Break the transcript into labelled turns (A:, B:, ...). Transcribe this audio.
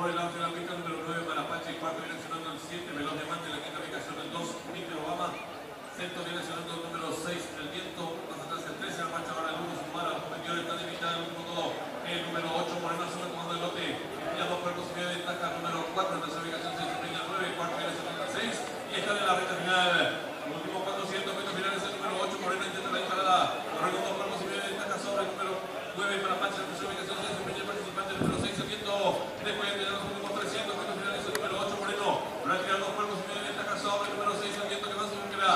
A: Por el lado de la pica número 9, Marapache, cuarto viene sonando el 7, Veloz Diamante, la quinta ubicación el 2, Micro Obama, sexto viene sonando el número 6, El Viento, más atrás el 13, la marcha ahora el 1, Sumara, los competidores están de mitad, el último todo, el número 8, Moreno, sube tomando el lote, ya dos cuerpos y medio de ventaja, número 4, en tercera ubicación se desempeña el 9, cuarto viene sonando el 6, y están en la recta final. Los últimos 400 metros finales el número 8, Moreno intenta la disparada, corriendo dos cuerpos y medio de ventaja sobre el número 9, Marapache, en tercera ubicación se desempeña el participante, el número 6, El Viento, después de los últimos 300 metros finales el número 8, Moreno, va a tirar dos cuerpos y medio de ventaja sobre el número 6, El Viento, que más se buscará.